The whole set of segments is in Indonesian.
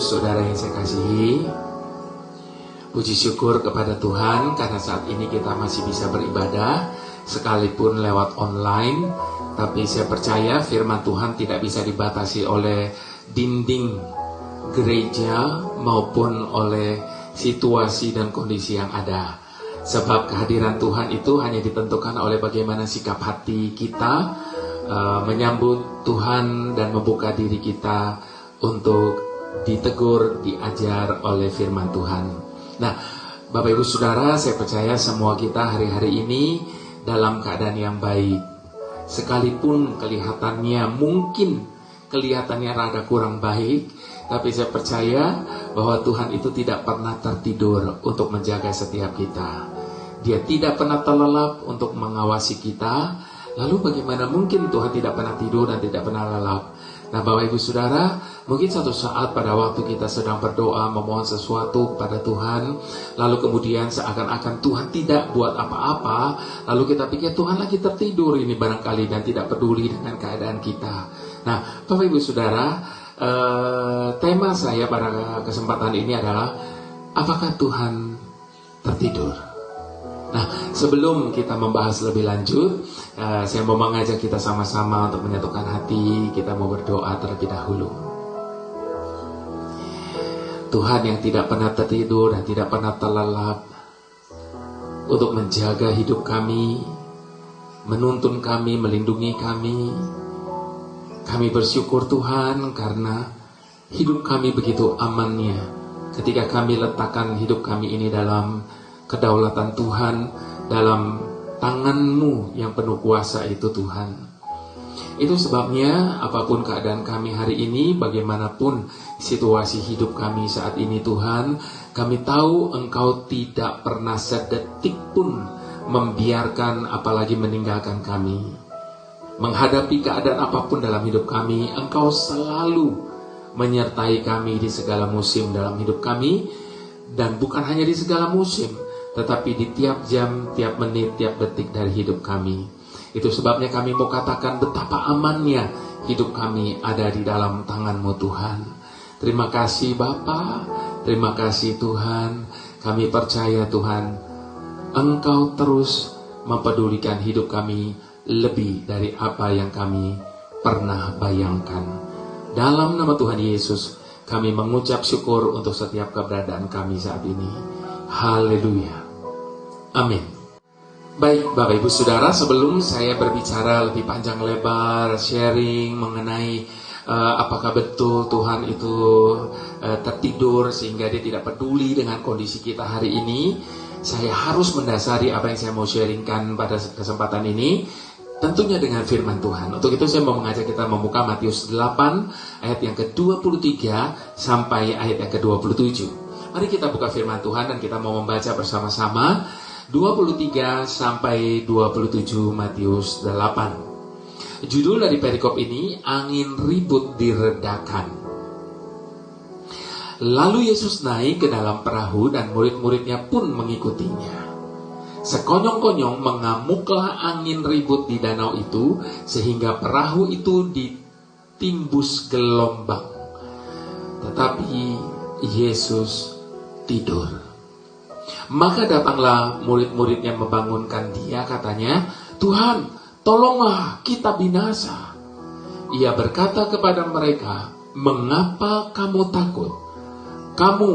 Saudara yang saya kasihi, puji syukur kepada Tuhan karena saat ini kita masih bisa beribadah sekalipun lewat online. Tapi saya percaya firman Tuhan tidak bisa dibatasi oleh dinding gereja maupun oleh situasi dan kondisi yang ada. Sebab kehadiran Tuhan itu hanya ditentukan oleh bagaimana sikap hati kita menyambut Tuhan dan membuka diri kita untuk ditegur, diajar oleh firman Tuhan. Nah, Bapak Ibu Saudara, saya percaya semua kita hari-hari ini dalam keadaan yang baik. Sekalipun kelihatannya rada kurang baik, tapi saya percaya bahwa Tuhan itu tidak pernah tertidur untuk menjaga setiap kita. Dia tidak pernah terlelap untuk mengawasi kita. Lalu bagaimana mungkin Tuhan tidak pernah tidur dan tidak pernah lelap? Nah, Bapak Ibu Saudara, mungkin suatu saat pada waktu kita sedang berdoa memohon sesuatu kepada Tuhan, lalu kemudian seakan-akan Tuhan tidak buat apa-apa, lalu kita pikir Tuhan lagi tertidur ini barangkali dan tidak peduli dengan keadaan kita. Nah, Bapak Ibu Saudara, tema saya pada kesempatan ini adalah apakah Tuhan tertidur? Nah, sebelum kita membahas lebih lanjut, saya mau mengajak kita sama-sama untuk menyatukan hati. Kita mau berdoa terlebih dahulu. Tuhan yang tidak pernah tertidur dan tidak pernah terlelap untuk menjaga hidup kami, menuntun kami, melindungi kami. Kami bersyukur Tuhan karena hidup kami begitu amannya ketika kami letakkan hidup kami ini dalam kedaulatan Tuhan, dalam tangan-Mu yang penuh kuasa itu Tuhan. Itu sebabnya apapun keadaan kami hari ini, bagaimanapun situasi hidup kami saat ini Tuhan, kami tahu Engkau tidak pernah sedetik pun membiarkan apalagi meninggalkan kami. Menghadapi keadaan apapun dalam hidup kami, Engkau selalu menyertai kami di segala musim dalam hidup kami. Dan bukan hanya di segala musim, tetapi di tiap jam, tiap menit, tiap detik dari hidup kami. Itu sebabnya kami mau katakan betapa amannya hidup kami ada di dalam tangan-Mu Tuhan. Terima kasih Bapa, terima kasih Tuhan. Kami percaya Tuhan, Engkau terus mempedulikan hidup kami lebih dari apa yang kami pernah bayangkan. Dalam nama Tuhan Yesus, kami mengucap syukur untuk setiap keberadaan kami saat ini. Haleluya. Amin. Baik Bapak Ibu Saudara, sebelum saya berbicara lebih panjang lebar, sharing mengenai apakah betul Tuhan itu tertidur sehingga Dia tidak peduli dengan kondisi kita hari ini, saya harus mendasari apa yang saya mau sharingkan pada kesempatan ini, tentunya dengan firman Tuhan. Untuk itu saya mau mengajak kita membuka Matius 8 ayat yang ke-23 sampai ayat yang ke-27. Mari kita buka firman Tuhan dan kita mau membaca bersama-sama 23 sampai 27 Matius 8. Judul dari perikop ini, angin ribut diredakan. Lalu Yesus naik ke dalam perahu dan murid-muridnya pun mengikutinya. Sekonyong-konyong mengamuklah angin ribut di danau itu sehingga perahu itu ditimbus gelombang. Tetapi Yesus tidur. Maka datanglah murid-muridnya membangunkan Dia, katanya, "Tuhan, tolonglah, kita binasa." Ia berkata kepada mereka, "Mengapa kamu takut? Kamu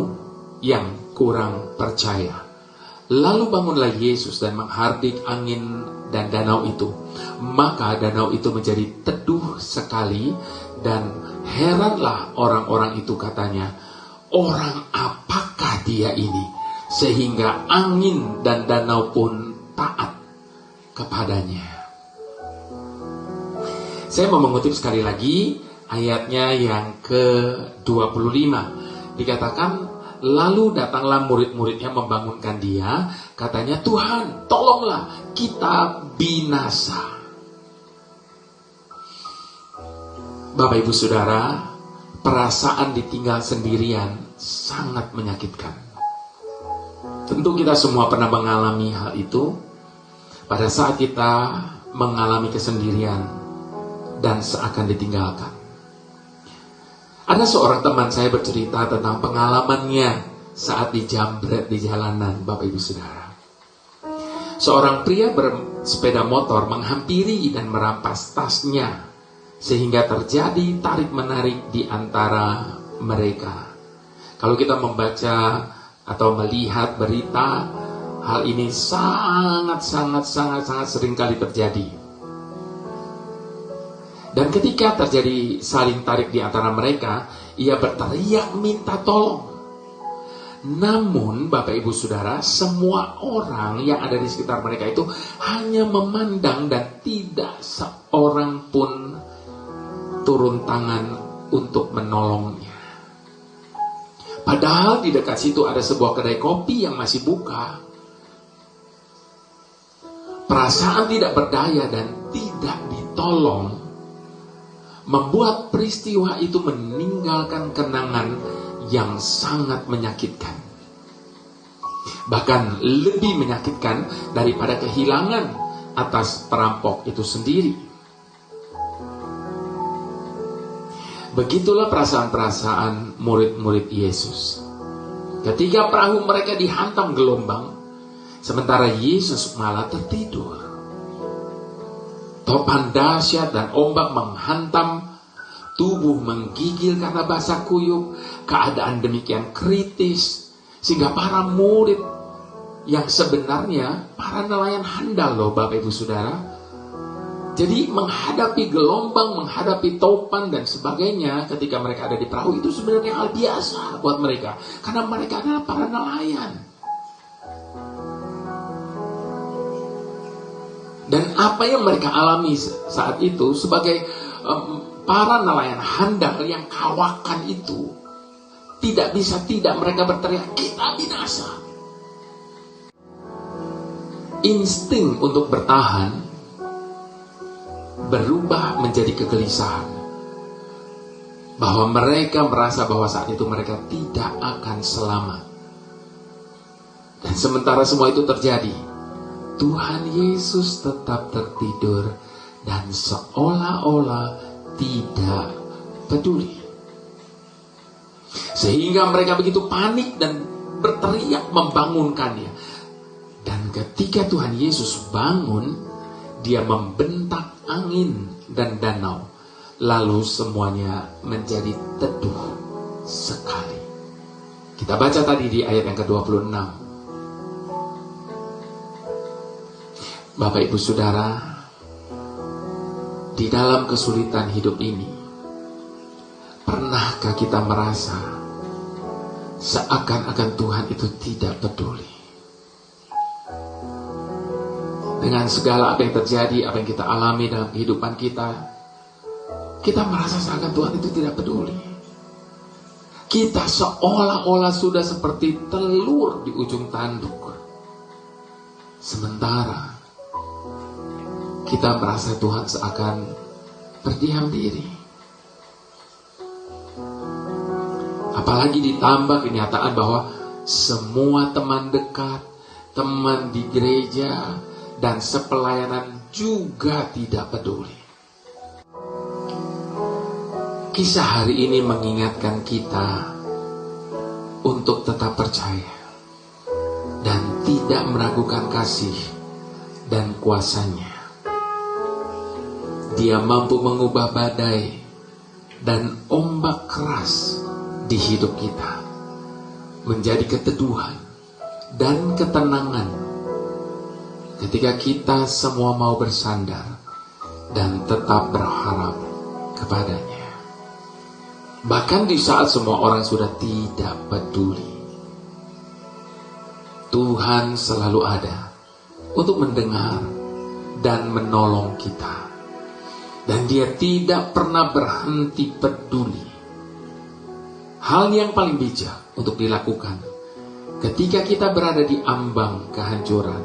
yang kurang percaya." Lalu bangunlah Yesus dan menghardik angin dan danau itu. Maka danau itu menjadi teduh sekali, dan heranlah orang-orang itu, katanya, "Orang apakah Dia ini? Sehingga angin dan danau pun taat kepadanya." Saya mau mengutip sekali lagi ayatnya yang ke-25. Dikatakan, lalu datanglah murid-muridnya membangunkan Dia, katanya, "Tuhan, tolonglah, kita binasa." Bapak Ibu Saudara, perasaan ditinggal sendirian sangat menyakitkan. Tentu kita semua pernah mengalami hal itu pada saat kita mengalami kesendirian dan seakan ditinggalkan. Ada seorang teman saya bercerita tentang pengalamannya saat dijambret di jalanan, Bapak Ibu Saudara. Seorang pria bersepeda motor menghampiri dan merampas tasnya, sehingga terjadi tarik-menarik di antara mereka. Kalau kita membaca atau melihat berita, hal ini sangat sering kali terjadi. Dan ketika terjadi saling tarik di antara mereka, ia berteriak minta tolong. Namun Bapak Ibu Saudara, semua orang yang ada di sekitar mereka itu hanya memandang dan tidak seorang pun turun tangan untuk menolongnya. Padahal di dekat situ ada sebuah kedai kopi yang masih buka. Perasaan tidak berdaya dan tidak ditolong membuat peristiwa itu meninggalkan kenangan yang sangat menyakitkan. Bahkan lebih menyakitkan daripada kehilangan atas perampok itu sendiri. Begitulah perasaan-perasaan murid-murid Yesus. Ketika perahu mereka dihantam gelombang, sementara Yesus malah tertidur. Topan dahsyat dan ombak menghantam, tubuh menggigil karena basah kuyup, keadaan demikian kritis, sehingga para murid yang sebenarnya para nelayan handal loh Bapak Ibu Saudara. Jadi menghadapi gelombang, menghadapi topan dan sebagainya ketika mereka ada di perahu itu sebenarnya hal biasa buat mereka. Karena mereka adalah para nelayan. Dan apa yang mereka alami saat itu sebagai para nelayan handal yang kawakan itu, tidak bisa tidak mereka berteriak, kita binasa. Insting untuk bertahan berubah menjadi kegelisahan. Bahwa mereka merasa bahwa saat itu mereka tidak akan selamat. Dan sementara semua itu terjadi, Tuhan Yesus tetap tertidur dan seolah-olah tidak peduli. Sehingga mereka begitu panik dan berteriak membangunkannya. Dan ketika Tuhan Yesus bangun, dia membentak angin dan danau. Lalu semuanya menjadi teduh sekali. Kita baca tadi di ayat yang ke-26. Bapak Ibu Saudara, di dalam kesulitan hidup ini, pernahkah kita merasa seakan-akan Tuhan itu tidak peduli? Dengan segala apa yang terjadi, apa yang kita alami dalam kehidupan kita, kita merasa seakan Tuhan itu tidak peduli. Kita seolah-olah sudah seperti telur di ujung tanduk. Sementara kita merasa Tuhan seakan berdiam diri. Apalagi ditambah kenyataan bahwa semua teman dekat, teman di gereja, dan sepelayanan juga tidak peduli. Kisah hari ini mengingatkan kita untuk tetap percaya dan tidak meragukan kasih dan kuasanya. Dia mampu mengubah badai dan ombak keras di hidup kita menjadi keteduhan dan ketenangan ketika kita semua mau bersandar dan tetap berharap kepadanya. Bahkan di saat semua orang sudah tidak peduli, Tuhan selalu ada untuk mendengar dan menolong kita. Dan dia tidak pernah berhenti peduli. Hal yang paling bijak untuk dilakukan ketika kita berada di ambang kehancuran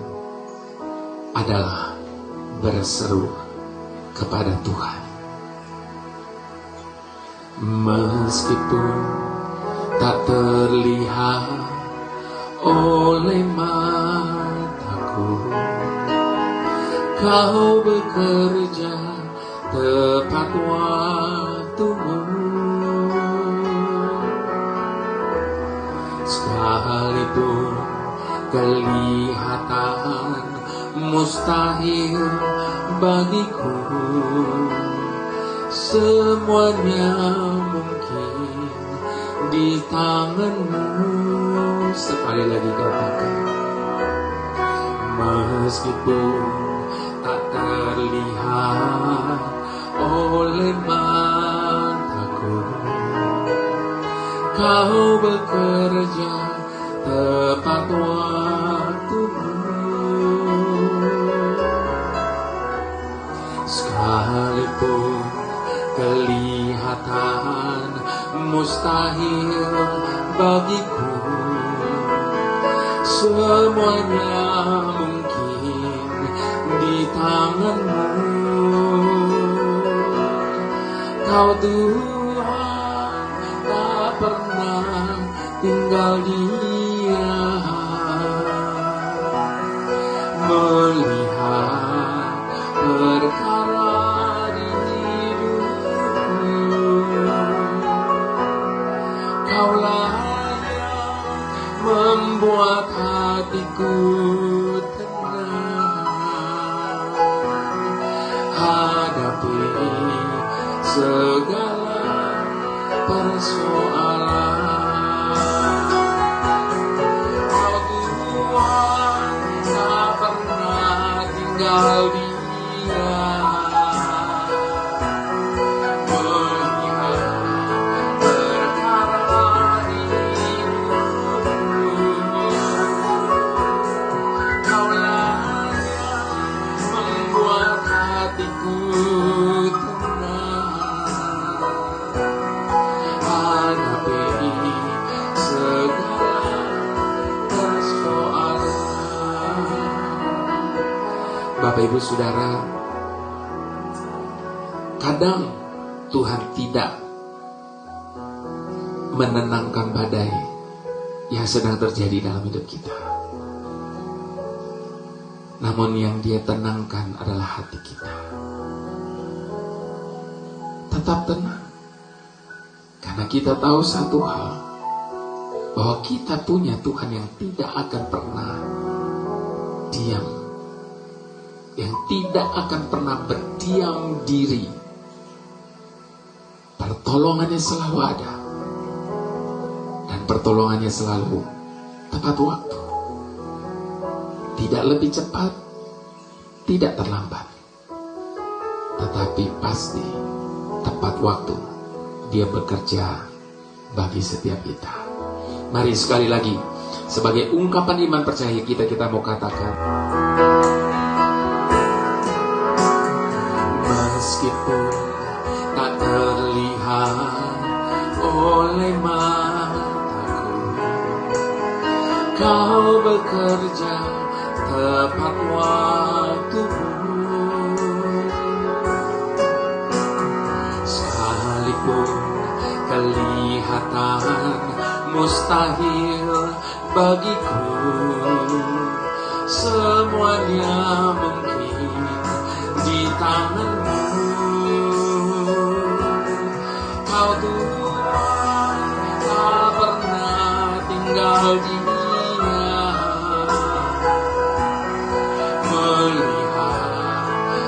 adalah berseru kepada Tuhan. Meskipun tak terlihat oleh mataku, Kau bekerja tepat waktumu. Sekalipun kelihatan mustahil bagiku, semuanya mungkin di tangan-Mu. Sekali lagi katakan, meskipun tak terlihat oleh mataku, Kau bekerja tepat waktumu. Sekalipun kelihatan mustahil bagiku, semuanya mungkin di tangan-Mu. Kau Tuhan tak pernah tinggal diam melihat perkara di hidupku. Kaulah yang membuat hatiku tenang hadapi segala persoalan. Kau Tuhan tak pernah tinggal diam melihat perkara di hidupku. Kaulah yang membuat hatiku Bapak Ibu Saudara, kadang Tuhan tidak menenangkan badai yang sedang terjadi dalam hidup kita. Namun yang Dia tenangkan adalah hati kita. Tetap tenang, karena kita tahu satu hal, bahwa kita punya Tuhan yang tidak akan pernah diam, yang tidak akan pernah berdiam diri. Pertolongannya selalu ada, dan pertolongannya selalu tepat waktu. Tidak lebih cepat, tidak terlambat, tetapi pasti tepat waktu Dia bekerja bagi setiap kita. Mari sekali lagi, sebagai ungkapan iman percaya kita mau katakan, meskipun tak terlihat oleh mataku, Kau bekerja tepat waktumu. Sekalipun kelihatan mustahil bagiku, semuanya mungkin di tangan-Mu. Kau Tuhan tak pernah tinggal diam melihat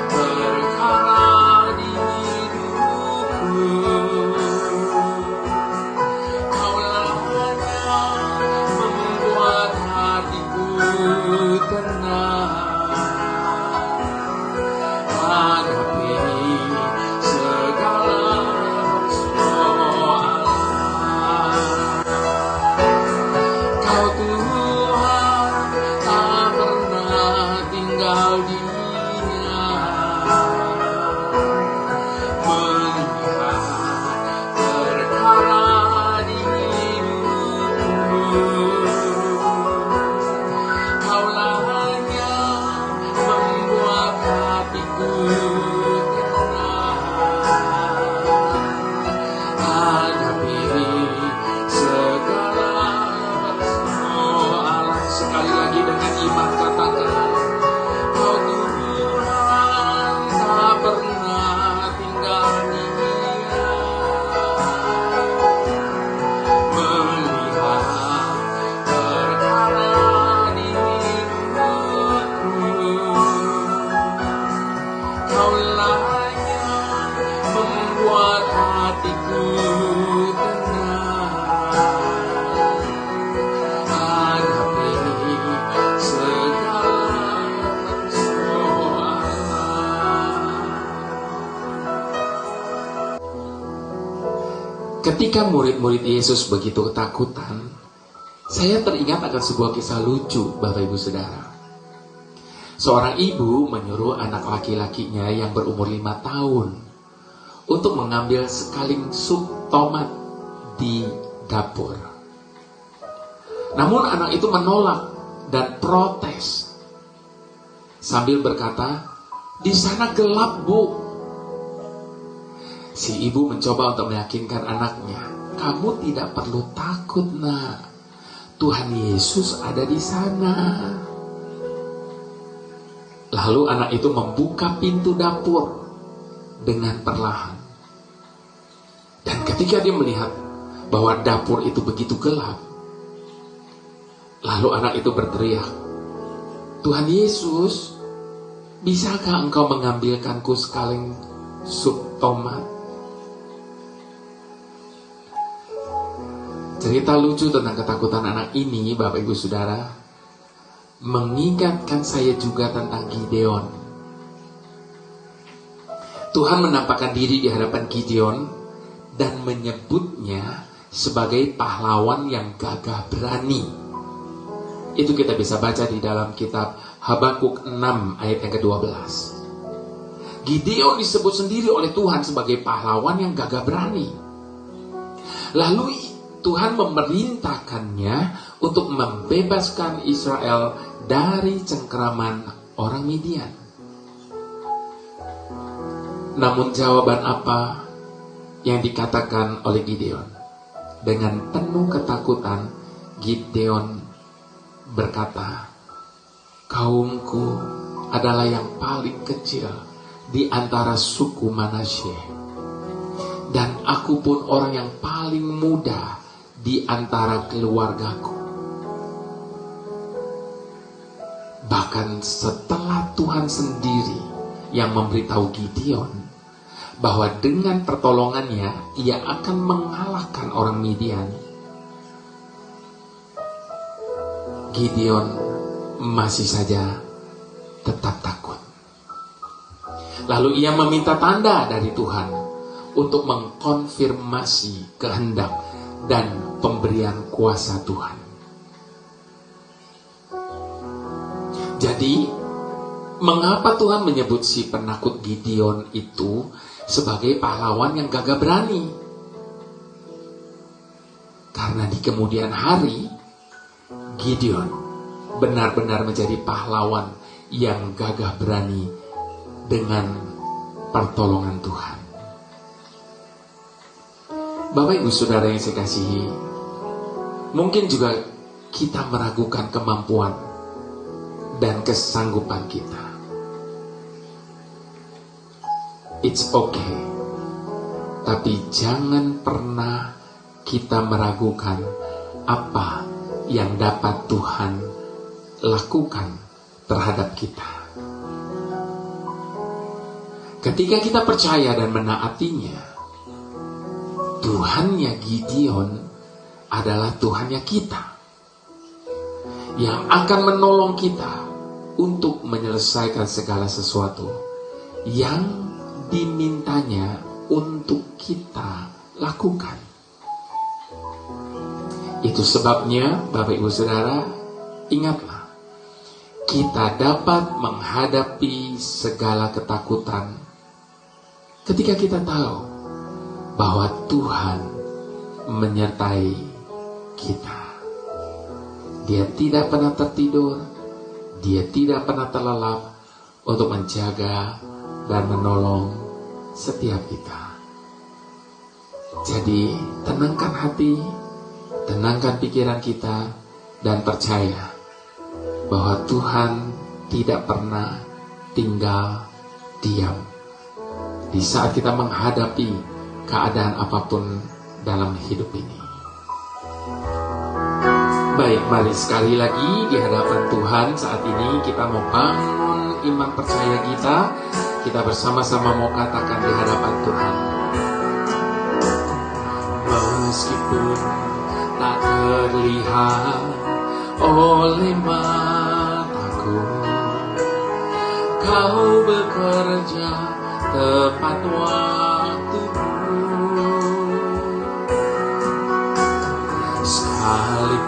perkara di hidupku. Kaulah yang membuat hatiku tenang hadapi segala persoalan. Kau Tuhan tak pernah tinggal diam melihat perkara di hidupku. Kaulah yang membuat hatiku hadapi segala persoalan. Sekali lagi dengan iman katakan, Kau Tuhan tak pernah tinggal diam melihat Ketika murid-murid Yesus begitu ketakutan, saya teringat akan sebuah kisah lucu, Bapak Ibu Saudara. Seorang ibu menyuruh anak laki-lakinya yang berumur 5 tahun untuk mengambil sekaling sup tomat di dapur. Namun anak itu menolak dan protes sambil berkata, "Di sana gelap, Bu." Si ibu mencoba untuk meyakinkan anaknya, "Kamu tidak perlu takut, Nak. Tuhan Yesus ada di sana." Lalu anak itu membuka pintu dapur dengan perlahan. Dan ketika dia melihat bahwa dapur itu begitu gelap, lalu anak itu berteriak, "Tuhan Yesus, bisakah Engkau mengambilkanku sekaling sup tomat?" Cerita lucu tentang ketakutan anak ini, Bapak Ibu Saudara, mengingatkan saya juga tentang Gideon. Tuhan menampakkan diri di hadapan Gideon dan menyebutnya sebagai pahlawan yang gagah berani. Itu kita bisa baca di dalam kitab Habakuk 6 ayat yang ke-12. Gideon disebut sendiri oleh Tuhan sebagai pahlawan yang gagah berani. Lalu Tuhan memerintahkannya untuk membebaskan Israel dari cengkeraman orang Midian. Namun jawaban apa yang dikatakan oleh Gideon? Dengan penuh ketakutan, Gideon berkata, "Kaumku adalah yang paling kecil di antara suku Manasye, dan aku pun orang yang paling muda di antara keluargaku." Bahkan setelah Tuhan sendiri yang memberitahu Gideon bahwa dengan pertolongannya ia akan mengalahkan orang Midian, Gideon masih saja tetap takut. Lalu ia meminta tanda dari Tuhan untuk mengkonfirmasi kehendak dan pemberian kuasa Tuhan. Jadi, mengapa Tuhan menyebut si penakut Gideon itu sebagai pahlawan yang gagah berani? Karena di kemudian hari, Gideon benar-benar menjadi pahlawan yang gagah berani dengan pertolongan Tuhan. Bapak Ibu Saudara yang saya kasihi, mungkin juga kita meragukan kemampuan dan kesanggupan kita. It's okay. Tapi jangan pernah kita meragukan apa yang dapat Tuhan lakukan terhadap kita. Ketika kita percaya dan menaatinya, Tuhannya Gideon adalah Tuhannya kita, yang akan menolong kita untuk menyelesaikan segala sesuatu yang dimintanya untuk kita lakukan. Itu sebabnya, Bapak Ibu Saudara, ingatlah, kita dapat menghadapi segala ketakutan ketika kita tahu bahwa Tuhan menyertai kita. Dia tidak pernah tertidur, Dia tidak pernah terlelap untuk menjaga dan menolong setiap kita. Jadi, tenangkan hati, tenangkan pikiran kita, dan percaya bahwa Tuhan tidak pernah tinggal diam di saat kita menghadapi keadaan apapun dalam hidup ini. Baik, mari sekali lagi di hadapan Tuhan saat ini kita mau bangun iman percaya kita. Kita bersama-sama mau katakan di hadapan Tuhan. Meskipun tak terlihat oleh mataku, Kau bekerja tepat waktumu.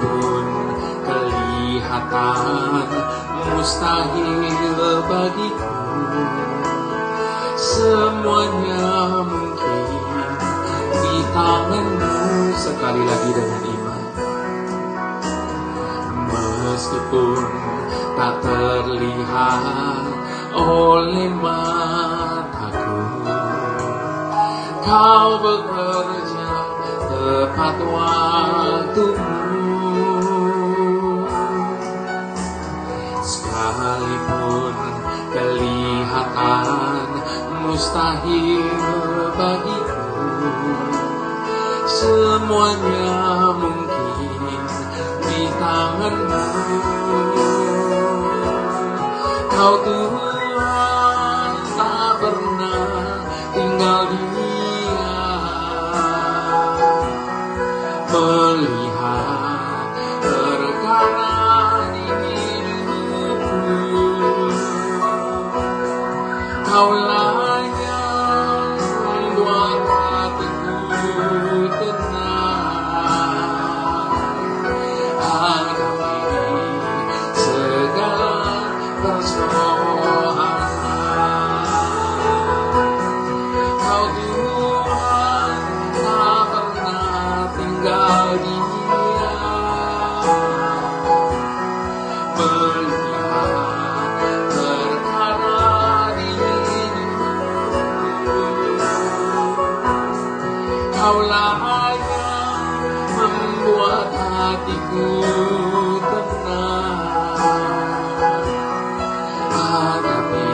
Sekalipun kelihatan mustahil bagiku, semuanya mungkin di tangan-Mu. Sekali lagi dengan iman. Meskipun tak terlihat oleh mataku, Kau bekerja tepat waktumu. Sekalipun kelihatan mustahil bagiku, semuanya mungkin di tangan-Mu. Kau Tuhan tak pernah tinggal diam, melihat perkara di hidupku. Kaulah yang membuat hatiku tenang, hadapi segala persoalan. Kau Tuhan tak pernah tinggal diam, melihat perkara di hidupku. Kaulah yang membuat hatiku tenang, hadapi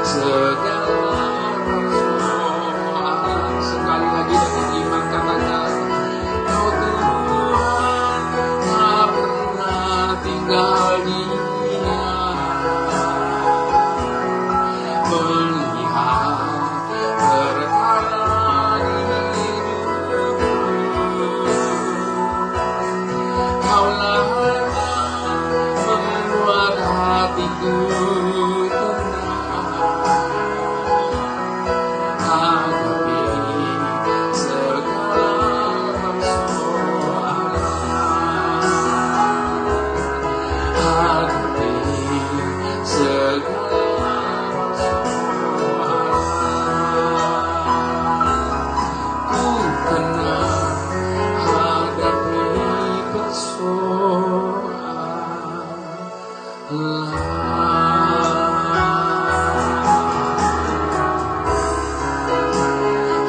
segala persoalan. Sekali lagi dengan iman katakan, Kau Tuhan tak pernah tinggal diam, melihat perkara di hidupku. Kaulah yang membuat hatiku tenang, hadapi segala persoalan, hadapi segala persoalan. Ku tenang hadapi persoalan.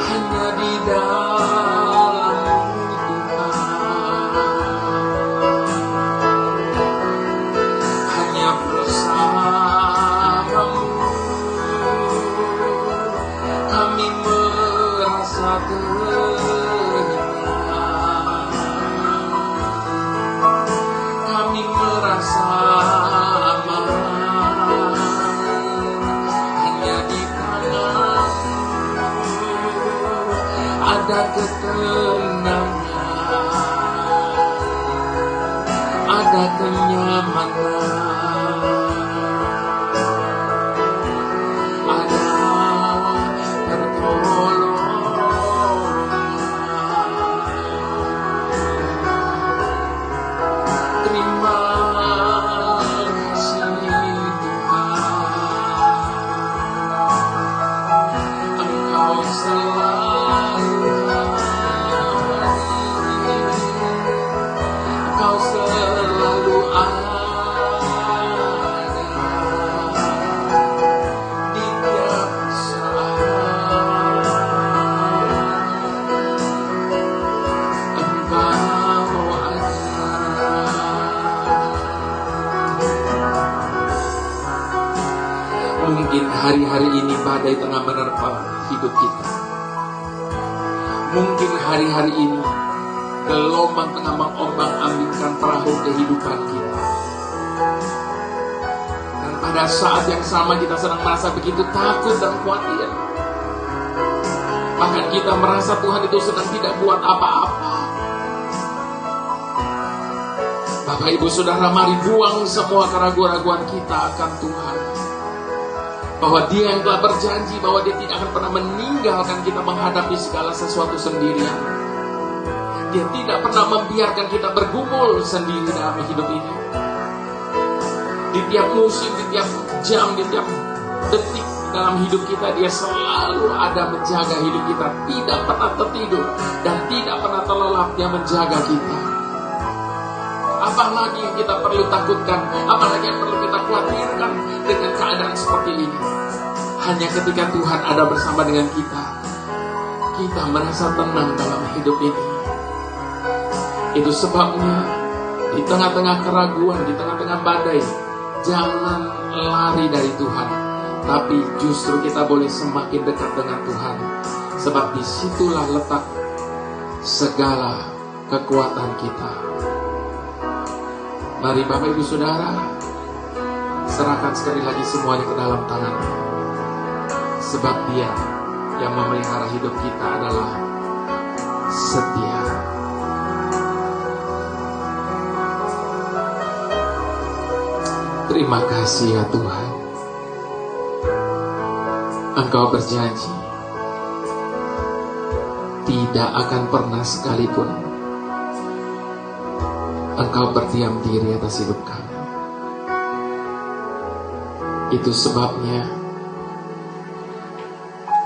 Hanya di dalam-Mu Tuhan, hanya bersama-Mu kami merasa tenang, kami merasa aman. Hanya di tangan-Mu ada ketenangan, ada kenyamanan, ada pertolongan. Terima kasih Tuhan, Engkau selalu hadir, Engkau selalu ada di tiap saat. Engkau ada. Mungkin hari-hari ini badai tengah menerpa hidup kita. Mungkin hari-hari ini gelombang tengah mengombang-ambingkan perahu kehidupan kita. Dan pada saat yang sama kita sedang merasa begitu takut dan khawatir. Bahkan kita merasa Tuhan itu sedang tidak buat apa-apa. Bapak Ibu Saudara, mari buang semua keraguan-raguan kita akan Tuhan. Bahwa Dia yang telah berjanji bahwa Dia tidak akan pernah meninggalkan kita menghadapi segala sesuatu sendirian. Dia tidak pernah membiarkan kita bergumul sendiri dalam hidup ini. Di tiap musim, di tiap jam, di tiap detik dalam hidup kita, Dia selalu ada menjaga hidup kita. Tidak pernah tertidur dan tidak pernah terlelap. Dia menjaga kita. Apa lagi yang kita perlu takutkan? Apa lagi yang perlu kita khawatirkan dengan keadaan seperti ini? Hanya ketika Tuhan ada bersama dengan kita, kita merasa tenang dalam hidup ini. Itu sebabnya di tengah-tengah keraguan, di tengah-tengah badai, jangan lari dari Tuhan, tapi justru kita boleh semakin dekat dengan Tuhan. Sebab disitulah letak segala kekuatan kita. Mari Bapak Ibu Saudara, serahkan sekali lagi semuanya ke dalam tangan-Nya. Sebab Dia yang memelihara hidup kita adalah setia. Terima kasih ya Tuhan. Engkau berjanji tidak akan pernah sekalipun Engkau berdiam diri atas hidup kami. Itu sebabnya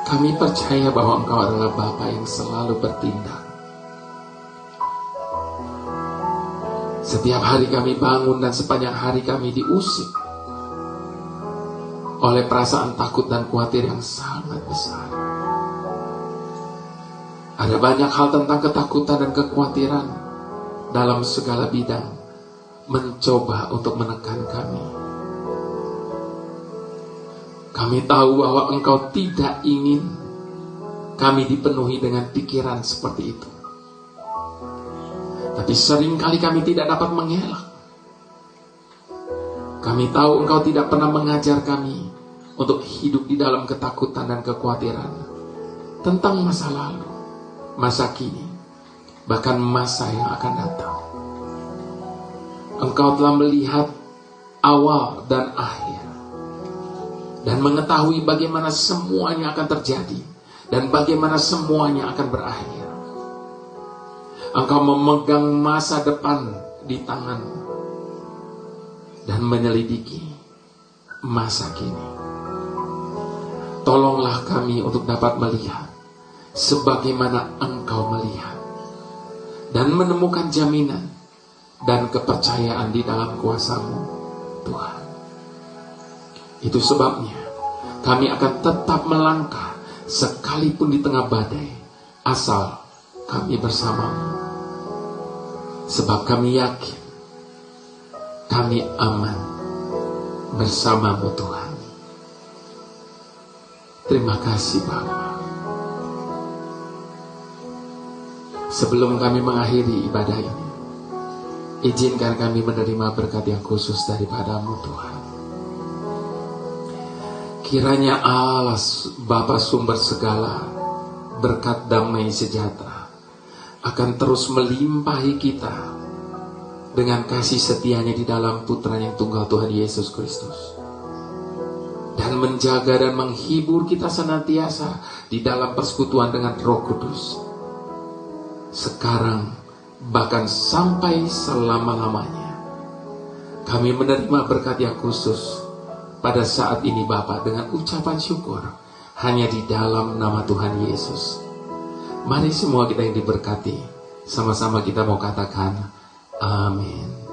kami percaya bahwa Engkau adalah Bapa yang selalu bertindak. Setiap hari kami bangun dan sepanjang hari kami diusik oleh perasaan takut dan khawatir yang sangat besar. Ada banyak hal tentang ketakutan dan kekhawatiran dalam segala bidang mencoba untuk menekan kami. Kami tahu bahwa Engkau tidak ingin kami dipenuhi dengan pikiran seperti itu. Tapi seringkali kami tidak dapat mengelak. Kami tahu Engkau tidak pernah mengajar kami untuk hidup di dalam ketakutan dan kekhawatiran tentang masa lalu, masa kini, bahkan masa yang akan datang. Engkau telah melihat awal dan akhir dan mengetahui bagaimana semuanya akan terjadi dan bagaimana semuanya akan berakhir. Engkau memegang masa depan di tangan-Mu dan menyelidiki masa kini. Tolonglah kami untuk dapat melihat sebagaimana Engkau melihat dan menemukan jaminan dan kepercayaan di dalam kuasa-Mu, Tuhan. Itu sebabnya kami akan tetap melangkah sekalipun di tengah badai, asal kami bersama-Mu. Sebab kami yakin kami aman bersama-Mu, Tuhan. Terima kasih Bapa. Sebelum kami mengakhiri ibadah ini, izinkan kami menerima berkat yang khusus daripada-Mu, Tuhan. Kiranya Allah Bapa sumber segala berkat damai sejahtera akan terus melimpahi kita dengan kasih setianya di dalam Putra yang tunggal Tuhan Yesus Kristus, dan menjaga dan menghibur kita senantiasa di dalam persekutuan dengan Roh Kudus, sekarang bahkan sampai selama-lamanya. Kami menerima berkat yang khusus pada saat ini Bapa dengan ucapan syukur hanya di dalam nama Tuhan Yesus. Mari semua kita yang diberkati, sama-sama kita mau katakan amin.